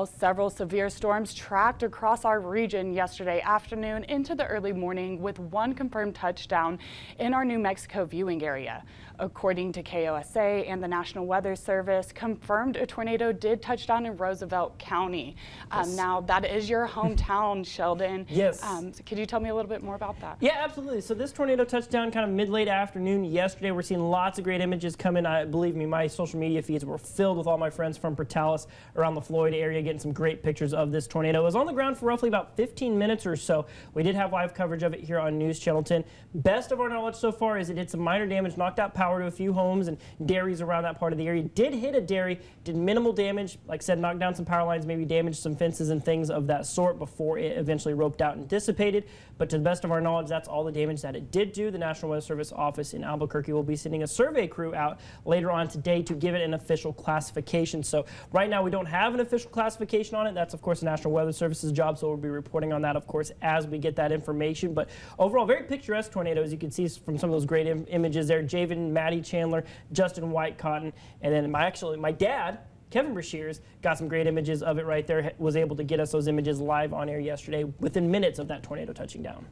Several severe storms tracked across our region yesterday afternoon into the early morning, with one confirmed touchdown in our New Mexico viewing area. According to KOSA and the National Weather Service, confirmed a tornado did touch down in Roosevelt County. Yes. Now, that is your hometown, Sheldon. Yes. So could you tell me a little bit more about that? Yeah, absolutely. So this tornado touched down kind of mid-late afternoon yesterday. We're seeing lots of great images coming. Believe me, my social media feeds were filled with all my friends from Portales around the Floyd area getting some great pictures of this tornado. It was on the ground for roughly about 15 minutes or so. We did have live coverage of it here on News Channel 10. Best of our knowledge so far is it did some minor damage, knocked out power to a few homes and dairies around that part of the area. Did hit a dairy, did minimal damage, like I said, knocked down some power lines, maybe damaged some fences and things of that sort before it eventually roped out and dissipated. But to the best of our knowledge, that's all the damage that it did do. The National Weather Service office in Albuquerque will be sending a survey crew out later on today to give it an official classification. So right now we don't have an official classification on it. That's of course the National Weather Service's job, so we'll be reporting on that of course as we get that information. But overall, very picturesque tornado, as you can see from some of those great images there. Javen, Maddie Chandler, Justin White Cotton, and then my dad, Kevin Brashears, got some great images of it right there, was able to get us those images live on air yesterday within minutes of that tornado touching down.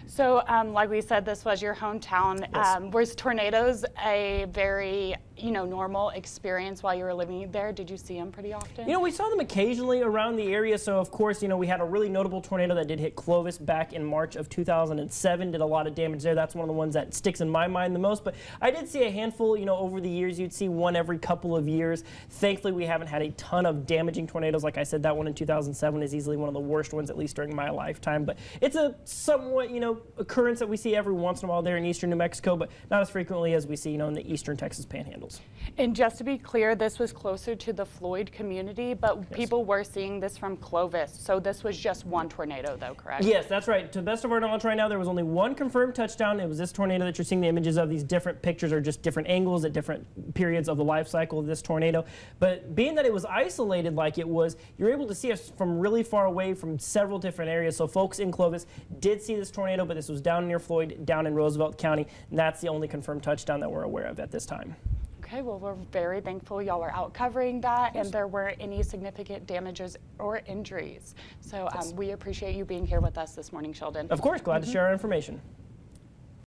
So like we said, this was your hometown. Yes. Was tornadoes a very, normal experience while you were living there? Did you see them pretty often? We saw them occasionally around the area. So of course, we had a really notable tornado that did hit Clovis back in March of 2007, did a lot of damage there. That's one of the ones that sticks in my mind the most. But I did see a handful, over the years. You'd see one every couple of years. Thankfully, we haven't had a ton of damaging tornadoes. Like I said, that one in 2007 is easily one of the worst ones, at least during my lifetime. But it's a somewhat, occurrence that we see every once in a while there in eastern New Mexico, but not as frequently as we see, in the eastern Texas panhandles. And just to be clear, this was closer to the Floyd community, but yes, people were seeing this from Clovis. So this was just one tornado, though, correct? Yes, that's right. To the best of our knowledge right now, there was only one confirmed touchdown. It was this tornado that you're seeing the images of. These different pictures are just different angles at different periods of the life cycle of this tornado. But being that it was isolated like it was, you're able to see us from really far away from several different areas. So folks in Clovis did see this tornado, but this was down near Floyd, down in Roosevelt County, and that's the only confirmed touchdown that we're aware of at this time. Okay, well, we're very thankful y'all are out covering that, and there weren't any significant damages or injuries. So we appreciate you being here with us this morning, Sheldon. Of course, glad to share our information.